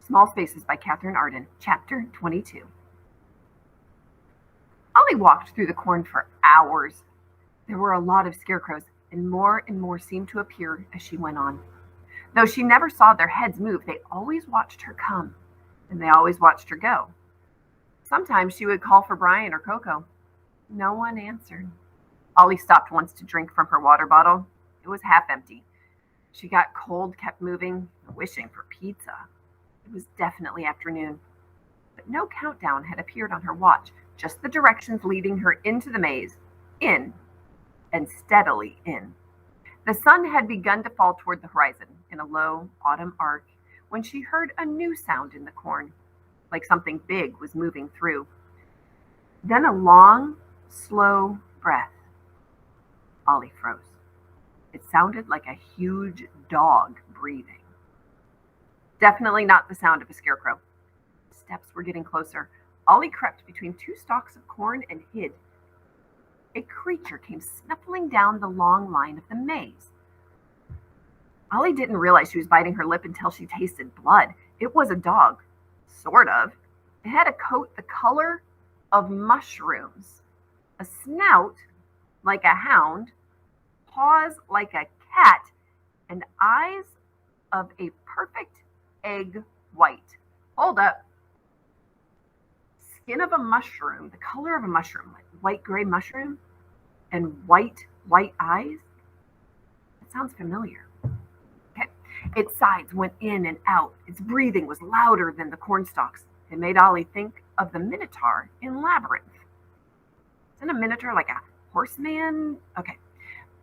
Small Spaces by Katherine Arden, Chapter 22. Ollie walked through the corn for hours. There were a lot of scarecrows, and more seemed to appear as she went on. Though she never saw their heads move, they always watched her come, and they always watched her go. Sometimes she would call for Brian or Coco. No one answered. Ollie stopped once to drink from her water bottle. It was half empty. She got cold, kept moving, wishing for pizza. It was definitely afternoon, but no countdown had appeared on her watch, just the directions leading her into the maze, in, and steadily in. The sun had begun to fall toward the horizon in a low autumn arc when she heard a new sound in the corn, like something big was moving through. Then a long, slow breath. Ollie froze. It sounded like a huge dog breathing. Definitely not the sound of a scarecrow. Steps were getting closer. Ollie crept between two stalks of corn and hid. A creature came snuffling down the long line of the maze. Ollie didn't realize she was biting her lip until she tasted blood. It was a dog. Sort of. It had a coat the color of mushrooms, a snout like a hound, paws like a cat, and eyes of a perfect egg white. Hold up. Skin of a mushroom, the color of a mushroom, like white gray mushroom, and white eyes. It sounds familiar. Okay. Its sides went in and out. Its breathing was louder than the cornstalks. It made Ollie think of the Minotaur in Labyrinth. Isn't a Minotaur like a horseman? Okay.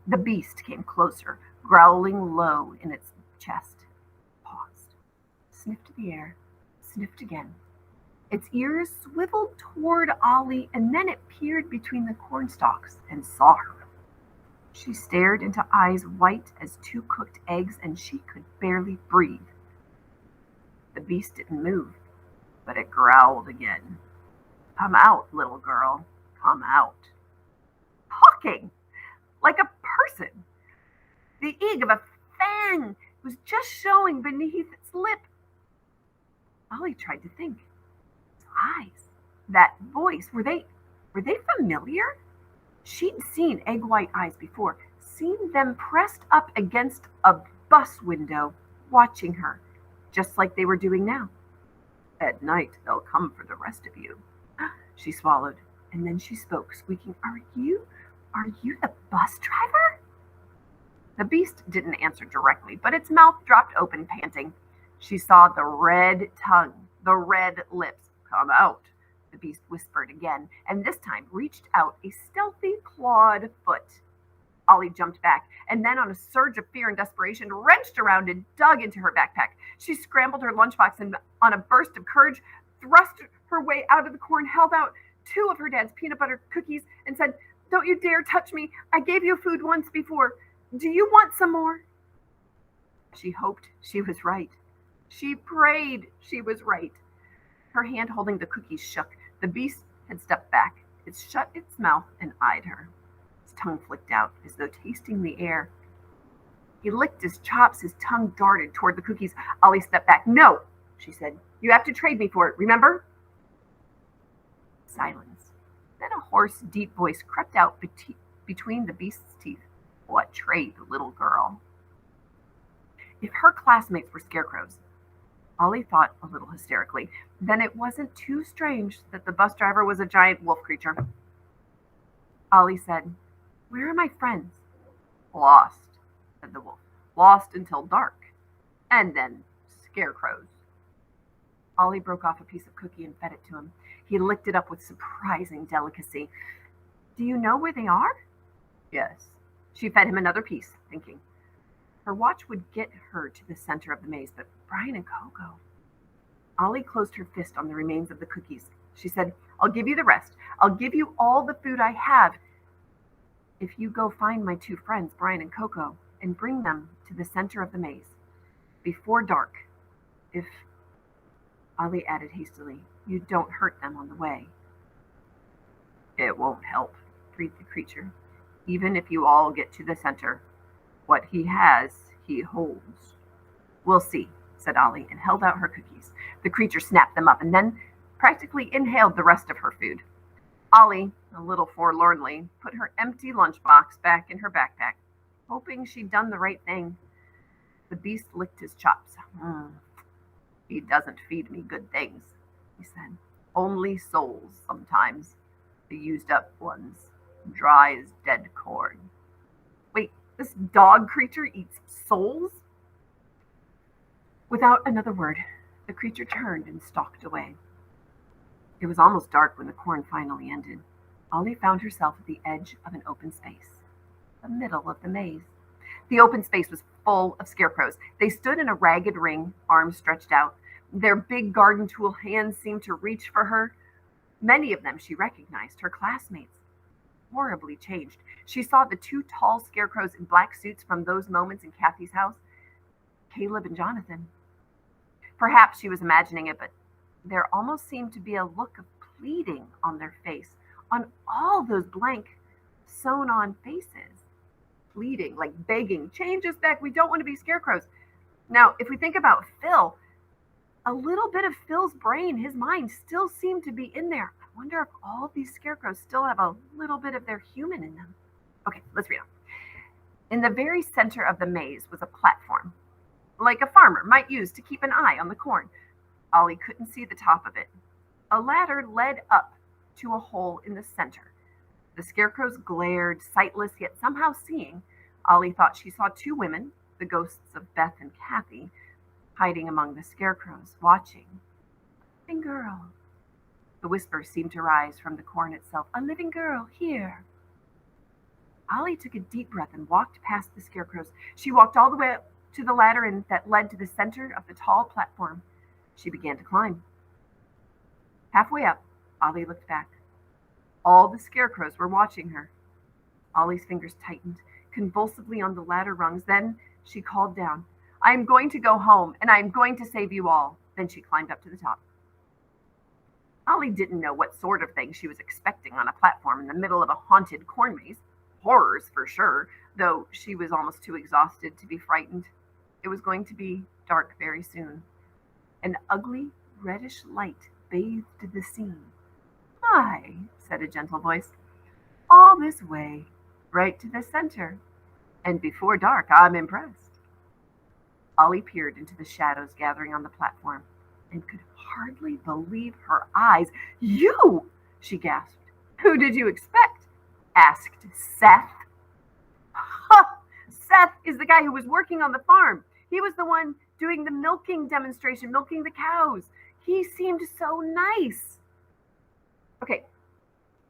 The beast came closer, growling low in its chest. Paused. Sniffed the air. Sniffed again. Its ears swiveled toward Ollie, and then it peered between the cornstalks and saw her. She stared into eyes white as two cooked eggs, and she could barely breathe. The beast didn't move, but it growled again. Come out, little girl. Come out. Talking like a person. The egg of a fang was just showing beneath its lip. Ollie tried to think. His eyes, that voice, were they familiar? She'd seen egg white eyes before, seen them pressed up against a bus window, watching her, just like they were doing now. At night, they'll come for the rest of you. She swallowed, and then she spoke, squeaking, Are you the bus driver? The beast didn't answer directly, but its mouth dropped open, panting. She saw the red tongue, the red lips. Come out, the beast whispered again, and this time reached out a stealthy, clawed foot. Ollie jumped back, and then on a surge of fear and desperation, wrenched around and dug into her backpack. She scrambled her lunchbox and, on a burst of courage, thrust her way out of the corn, held out two of her dad's peanut butter cookies, and said, Don't you dare touch me. I gave you food once before. Do you want some more? She hoped she was right. She prayed she was right. Her hand holding the cookies shook. The beast had stepped back. It shut its mouth and eyed her. His tongue flicked out as though tasting the air. He licked his chops. His tongue darted toward the cookies. Ollie stepped back. No, she said. You have to trade me for it, remember? Silence. Then a hoarse, deep voice crept out between the beast's teeth. What trade, little girl? If her classmates were scarecrows, Ollie thought a little hysterically, then it wasn't too strange that the bus driver was a giant wolf creature. Ollie said, Where are my friends? Lost, said the wolf. Lost until dark. And then scarecrows. Ollie broke off a piece of cookie and fed it to him. He licked it up with surprising delicacy. Do you know where they are? Yes. She fed him another piece, thinking. Her watch would get her to the center of the maze, but Brian and Coco. Ollie closed her fist on the remains of the cookies. She said, I'll give you the rest. I'll give you all the food I have if you go find my two friends, Brian and Coco, and bring them to the center of the maze before dark. If, Ollie added hastily, you don't hurt them on the way. It won't help, breathed the creature. Even if you all get to the center, what he has, he holds. We'll see, said Ollie, and held out her cookies. The creature snapped them up and then practically inhaled the rest of her food. Ollie, a little forlornly, put her empty lunchbox back in her backpack, hoping she'd done the right thing. The beast licked his chops. He doesn't feed me good things, he said. Only souls sometimes. The used up ones. Dry as dead corn. Wait, this dog creature eats souls? Without another word, the creature turned and stalked away. It was almost dark when the corn finally ended. Ollie found herself at the edge of an open space, the middle of the maze. The open space was full of scarecrows. They stood in a ragged ring, arms stretched out. Their big garden tool hands seemed to reach for her. Many of them she recognized, her classmates. Horribly changed. She saw the two tall scarecrows in black suits from those moments in Kathy's house, Caleb and Jonathan. Perhaps she was imagining it, but there almost seemed to be a look of pleading on their face, on all those blank, sewn-on faces. Pleading, like begging, change us back, we don't want to be scarecrows. Now, if we think about Phil, a little bit of Phil's brain, his mind, still seemed to be in there. I wonder if all of these scarecrows still have a little bit of their human in them. Okay, let's read on. In the very center of the maze was a platform, like a farmer might use to keep an eye on the corn. Ollie couldn't see the top of it. A ladder led up to a hole in the center. The scarecrows glared, sightless yet somehow seeing. Ollie thought she saw two women, the ghosts of Beth and Kathy, hiding among the scarecrows, watching. Living girl. The whisper seemed to rise from the corn itself. A living girl, here. Ollie took a deep breath and walked past the scarecrows. She walked all the way up to the ladder that led to the center of the tall platform. She began to climb. Halfway up, Ollie looked back. All the scarecrows were watching her. Ollie's fingers tightened convulsively on the ladder rungs. Then she called down, I am going to go home, and I am going to save you all. Then she climbed up to the top. Ollie didn't know what sort of thing she was expecting on a platform in the middle of a haunted corn maze. Horrors, for sure, though she was almost too exhausted to be frightened. It was going to be dark very soon. An ugly, reddish light bathed the scene. Hi, said a gentle voice. All this way, right to the center. And before dark, I'm impressed. Ollie peered into the shadows gathering on the platform and could hardly believe her eyes. You, she gasped. Who did you expect? Asked Seth. Ha! Seth is the guy who was working on the farm. He was the one doing the milking demonstration, milking the cows. He seemed so nice. Okay,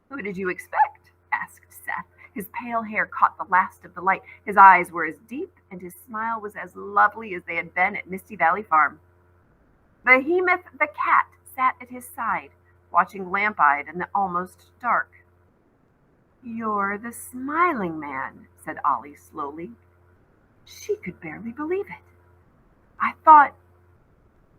who did you expect? Asked Seth. His pale hair caught the last of the light. His eyes were as deep and his smile was as lovely as they had been at Misty Valley Farm. Behemoth the cat sat at his side, watching lamp-eyed in the almost dark. You're the smiling man, said Ollie slowly. She could barely believe it. I thought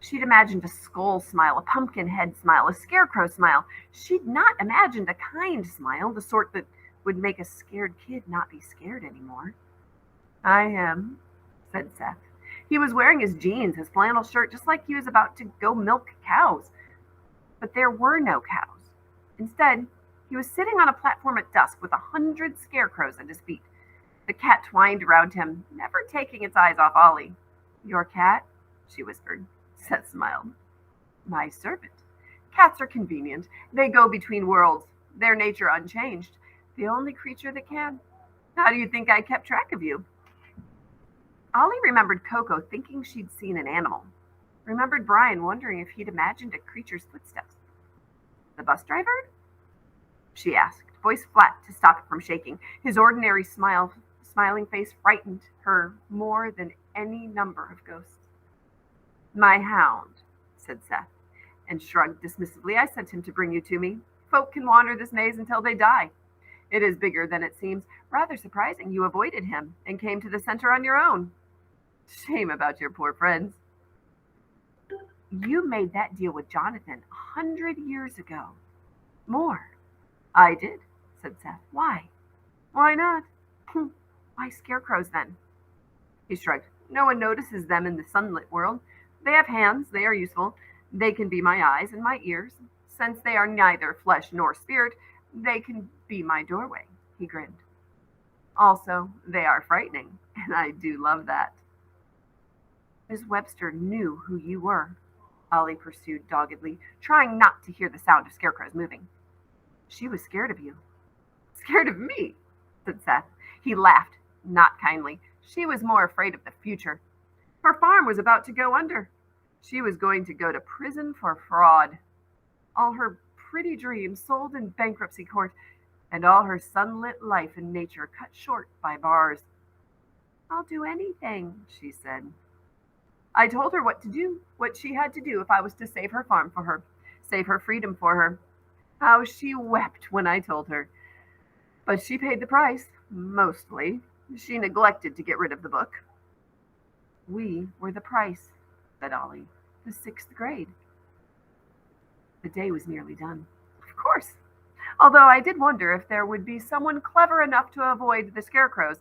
she'd imagined a skull smile, a pumpkin head smile, a scarecrow smile. She'd not imagined a kind smile, the sort that would make a scared kid not be scared anymore. I am, said Seth. He was wearing his jeans, his flannel shirt, just like he was about to go milk cows. But there were no cows. Instead, he was sitting on a platform at dusk with 100 scarecrows at his feet. The cat twined around him, never taking its eyes off Ollie. Your cat? She whispered. Seth smiled. My servant. Cats are convenient. They go between worlds, their nature unchanged. The only creature that can. How do you think I kept track of you? Ollie remembered Coco thinking she'd seen an animal. Remembered Brian wondering if he'd imagined a creature's footsteps. The bus driver? She asked, voice flat to stop it from shaking. His ordinary smiling face frightened her more than any number of ghosts. My hound, said Seth, and shrugged dismissively. I sent him to bring you to me. Folk can wander this maze until they die. It is bigger than it seems. Rather surprising you avoided him and came to the center on your own. Shame about your poor friends. You made that deal with Jonathan 100 years ago. More. I did, said Seth. Why? Why not? Why scarecrows then? He shrugged. No one notices them in the sunlit world. They have hands. They are useful. They can be my eyes and my ears. Since they are neither flesh nor spirit, they can be my doorway, he grinned. Also, they are frightening, and I do love that. Miss Webster knew who you were, Ollie pursued doggedly, trying not to hear the sound of scarecrows moving. She was scared of you. Scared of me, said Seth. He laughed, not kindly. She was more afraid of the future. Her farm was about to go under. She was going to go to prison for fraud. All her pretty dreams sold in bankruptcy court, and all her sunlit life in nature cut short by bars. I'll do anything, she said. I told her what to do, what she had to do if I was to save her farm for her, save her freedom for her. How she wept when I told her. But she paid the price, mostly. She neglected to get rid of the book. We were the price, said Ollie. The 6th grade. The day was nearly done. Of course. Although I did wonder if there would be someone clever enough to avoid the scarecrows.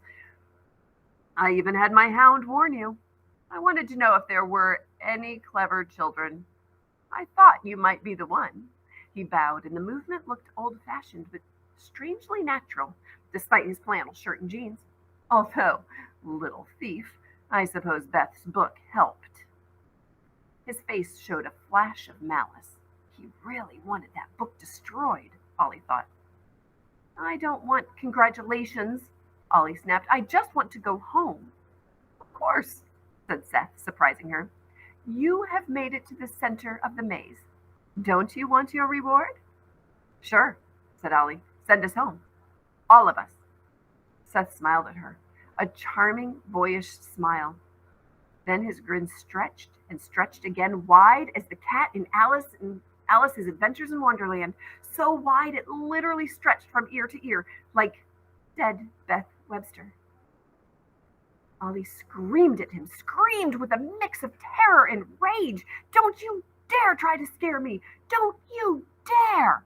I even had my hound warn you. I wanted to know if there were any clever children. I thought you might be the one. He bowed, and the movement looked old-fashioned, but strangely natural, despite his flannel shirt and jeans. Although, little thief, I suppose Beth's book helped. His face showed a flash of malice. He really wanted that book destroyed, Ollie thought. I don't want congratulations, Ollie snapped. I just want to go home. Of course, said Seth, surprising her. You have made it to the center of the maze. Don't you want your reward? Sure, said Ollie. Send us home. All of us. Seth smiled at her, a charming, boyish smile. Then his grin stretched and stretched again, wide as the cat in Alice's Adventures in Wonderland, so wide it literally stretched from ear to ear, like dead Beth Webster. Ollie screamed at him, screamed with a mix of terror and rage. Don't you dare try to scare me! Don't you dare!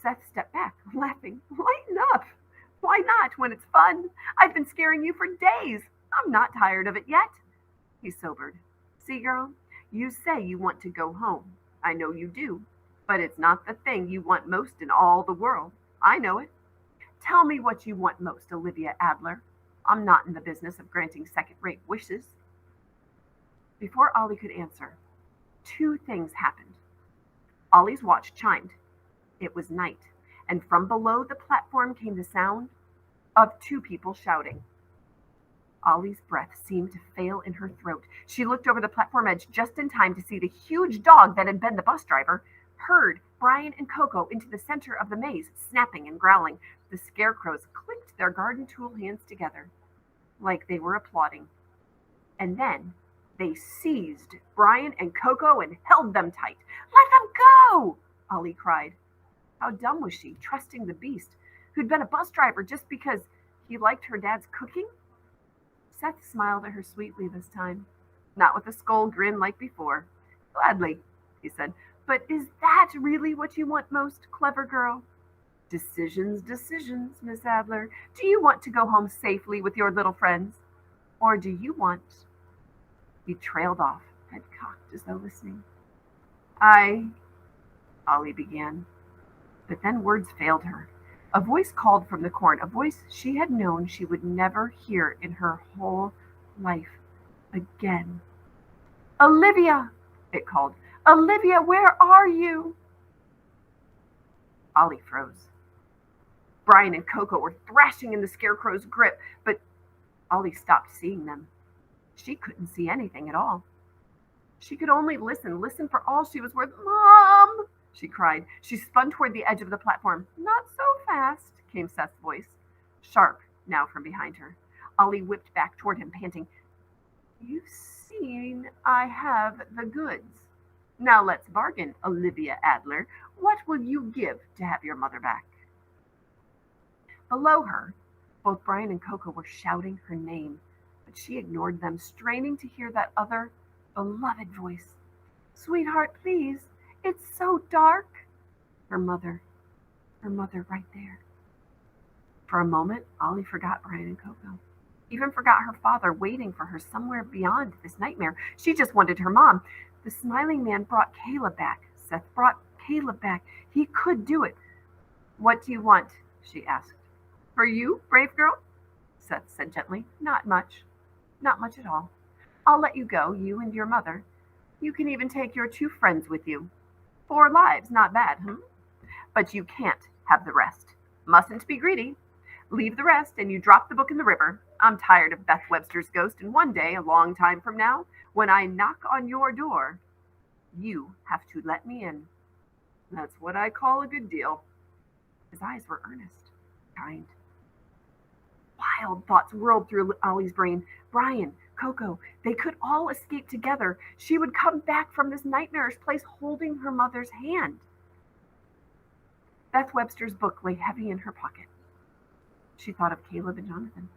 Seth stepped back, laughing. Lighten up! Why not, when it's fun? I've been scaring you for days. I'm not tired of it yet. He sobered. See, girl, you say you want to go home. I know you do, but it's not the thing you want most in all the world. I know it. Tell me what you want most, Olivia Adler. I'm not in the business of granting second-rate wishes. Before Ollie could answer, 2 things happened. Ollie's watch chimed. It was night, and from below the platform came the sound of 2 people shouting. Ollie's breath seemed to fail in her throat. She looked over the platform edge just in time to see the huge dog that had been the bus driver herd Brian and Coco into the center of the maze, snapping and growling. The scarecrows clicked their garden tool hands together, like they were applauding. And then they seized Brian and Coco and held them tight. Let them go! Ollie cried. How dumb was she, trusting the beast, who'd been a bus driver just because he liked her dad's cooking? Seth smiled at her sweetly this time, not with a skull grin like before. Gladly, he said. But is that really what you want most, clever girl? Decisions, Miss Adler. Do you want to go home safely with your little friends? Or do you want... He trailed off, head cocked as though listening. Ollie began. But then words failed her. A voice called from the corn, a voice she had known she would never hear in her whole life again. Olivia, it called. Olivia, where are you? Ollie froze. Brian and Coco were thrashing in the scarecrow's grip, but Ollie stopped seeing them. She couldn't see anything at all. She could only listen for all she was worth. Mom! She cried. She spun toward the edge of the platform. Not so fast, came Seth's voice, sharp now from behind her. Ollie whipped back toward him, panting. You've seen I have the goods. Now let's bargain, Olivia Adler. What will you give to have your mother back? Below her, both Brian and Coco were shouting her name, but she ignored them, straining to hear that other, beloved voice. Sweetheart, please. It's so dark. Her mother right there. For a moment, Ollie forgot Brian and Coco. Even forgot her father waiting for her somewhere beyond this nightmare. She just wanted her mom. The smiling man brought Caleb back. Seth brought Caleb back. He could do it. What do you want? She asked. For you, brave girl? Seth said gently. Not much. Not much at all. I'll let you go, you and your mother. You can even take your 2 friends with you. 4 lives, not bad, But you can't have the rest. Mustn't be greedy. Leave the rest and you drop the book in the river. I'm tired of Beth Webster's ghost, and one day, a long time from now, when I knock on your door, you have to let me in. That's what I call a good deal. His eyes were earnest, kind. Wild thoughts whirled through Ollie's brain. Brian, Coco, they could all escape together. She would come back from this nightmarish place holding her mother's hand. Beth Webster's book lay heavy in her pocket. She thought of Caleb and Jonathan.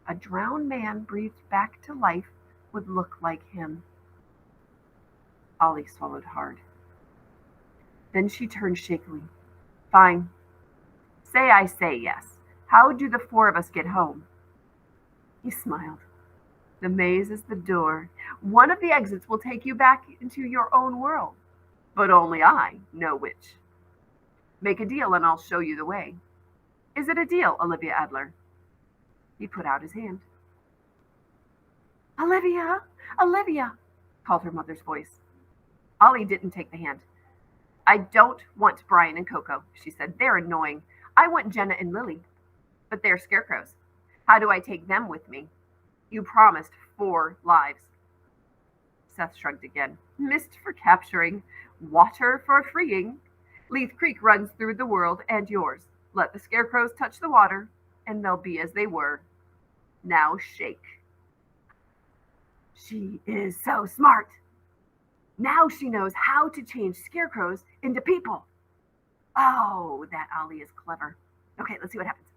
A drowned man breathed back to life would look like him. Ollie swallowed hard. Then she turned shakily. Fine. Say I say yes. How do the 4 of us get home? He smiled. The maze is the door. One of the exits will take you back into your own world. But only I know which. Make a deal and I'll show you the way. Is it a deal, Olivia Adler? He put out his hand. Olivia, Olivia, called her mother's voice. Ollie didn't take the hand. I don't want Brian and Coco, she said. They're annoying. I want Jenna and Lily. But they're scarecrows. How do I take them with me? You promised 4 lives. Seth shrugged again. Mist for capturing, water for freeing. Leith Creek runs through the world and yours. Let the scarecrows touch the water, and they'll be as they were. Now shake. She is so smart. Now she knows how to change scarecrows into people. Oh, that Ollie is clever. Okay, let's see what happens.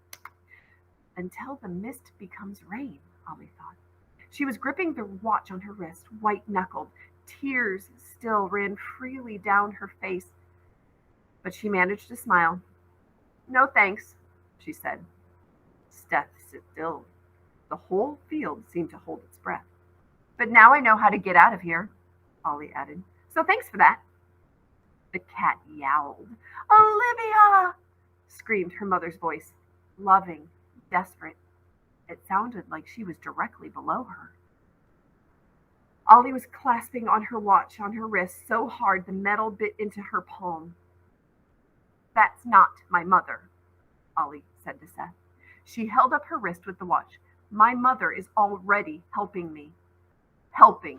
Until the mist becomes rain, Ollie thought. She was gripping the watch on her wrist, white-knuckled. Tears still ran freely down her face, but she managed to smile. No thanks, she said. Seth still. The whole field seemed to hold its breath. But now I know how to get out of here, Ollie added. So thanks for that. The cat yowled. Olivia! Screamed her mother's voice, loving, desperate. It sounded like she was directly below her. Ollie was clasping on her watch on her wrist so hard the metal bit into her palm. That's not my mother, Ollie said to Seth. She held up her wrist with the watch. My mother is already helping me. Helping.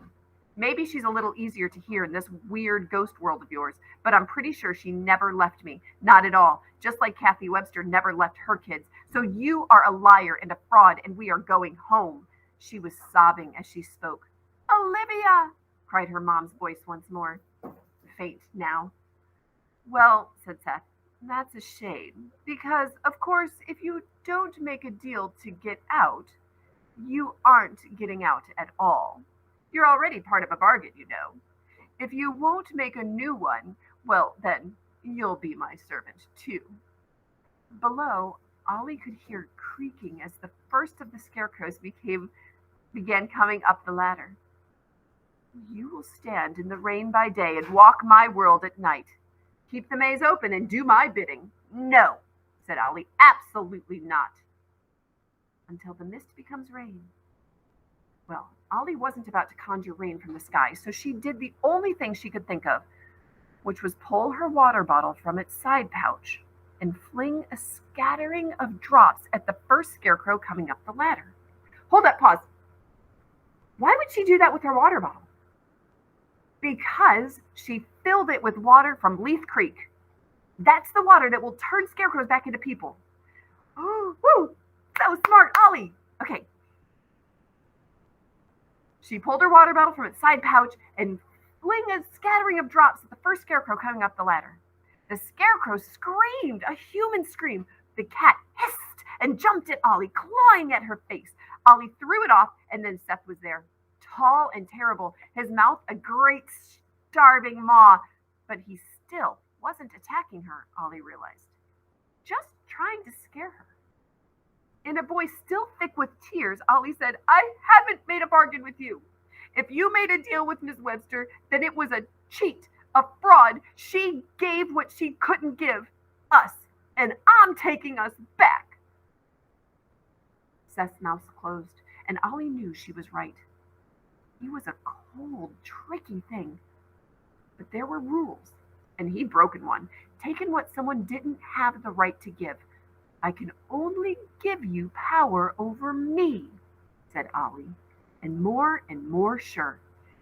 Maybe she's a little easier to hear in this weird ghost world of yours, but I'm pretty sure she never left me. Not at all. Just like Kathy Webster never left her kids. So you are a liar and a fraud, and we are going home. She was sobbing as she spoke. Olivia! Cried her mom's voice once more. Faint now. Well, said Seth, that's a shame. Because, of course, if you don't make a deal to get out, you aren't getting out at all. You're already part of a bargain, you know. If you won't make a new one, well, then you'll be my servant, too. Below, Ollie could hear creaking as the first of the scarecrows began coming up the ladder. You will stand in the rain by day and walk my world at night. Keep the maze open and do my bidding. No, said Ollie, absolutely not. Until the mist becomes rain. Well, Ollie wasn't about to conjure rain from the sky, so she did the only thing she could think of, which was pull her water bottle from its side pouch and fling a scattering of drops at the first scarecrow coming up the ladder. Hold up, pause. Why would she do that with her water bottle? Because she filled it with water from Leith Creek. That's the water that will turn scarecrows back into people. Oh, woo! So smart, Ollie! Okay. She pulled her water bottle from its side pouch and fling a scattering of drops at the first scarecrow coming up the ladder. The scarecrow screamed, a human scream. The cat hissed and jumped at Ollie, clawing at her face. Ollie threw it off, and then Seth was there, tall and terrible, his mouth a great starving maw. But he still wasn't attacking her, Ollie realized. Just trying to scare her. In a voice still thick with tears, Ollie said, I haven't made a bargain with you. If you made a deal with Miss Webster, then it was a cheat, a fraud. She gave what she couldn't give us, and I'm taking us back. Seth's mouth closed, and Ollie knew she was right. He was a cold, tricky thing. But there were rules, and he'd broken one, taken what someone didn't have the right to give. I can only give you power over me, said Ollie, and more sure.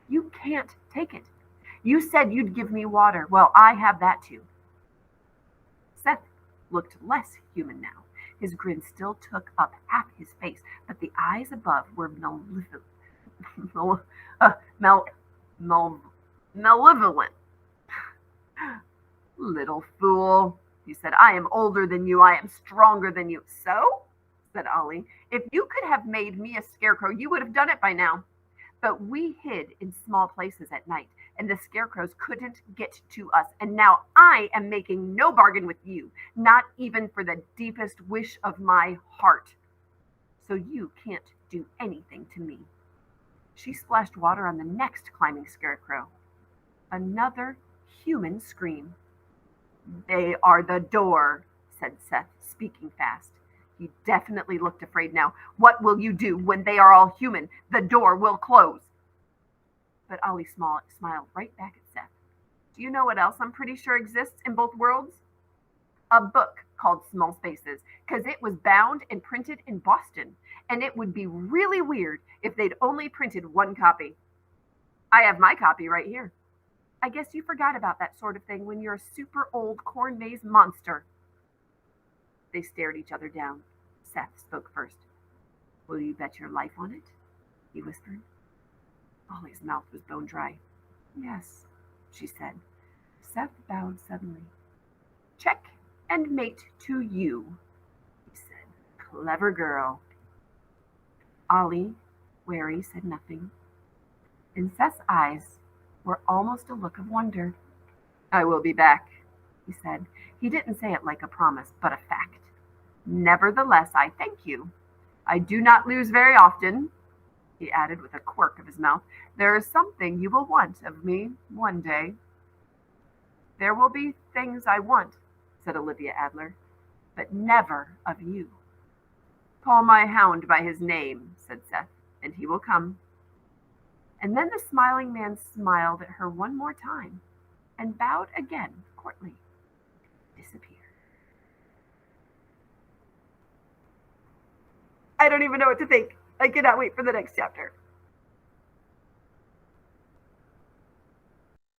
You can't take it. You said you'd give me water. Well, I have that too. Seth looked less human now. His grin still took up half his face, but the eyes above were malevolent. Little fool, he said. I am older than you. I am stronger than you. So, said Ollie, if you could have made me a scarecrow, you would have done it by now. But we hid in small places at night, and the scarecrows couldn't get to us. And now I am making no bargain with you, not even for the deepest wish of my heart. So you can't do anything to me. She splashed water on the next climbing scarecrow. Another human scream. They are the door, said Seth, speaking fast. He definitely looked afraid now. What will you do when they are all human? The door will close. But Ollie smiled right back at Seth. Do you know what else I'm pretty sure exists in both worlds? A book called Small Spaces, because it was bound and printed in Boston, and it would be really weird if they'd only printed one copy. I have my copy right here. I guess you forgot about that sort of thing when you're a super old corn maze monster. They stared each other down. Seth spoke first. Will you bet your life on it? He whispered. Ollie's mouth was bone dry. Yes, she said. Seth bowed suddenly. Check and mate to you, he said. Clever girl. Ollie, wary, said nothing. In Seth's eyes were almost a look of wonder. I will be back, he said. He didn't say it like a promise, but a fact. Nevertheless, I thank you. I do not lose very often, he added with a quirk of his mouth. There is something you will want of me one day. There will be things I want, said Olivia Adler, but never of you. Call my hound by his name, said Seth, and he will come. And then the smiling man smiled at her one more time and bowed again, courtly, disappeared. I don't even know what to think. I cannot wait for the next chapter.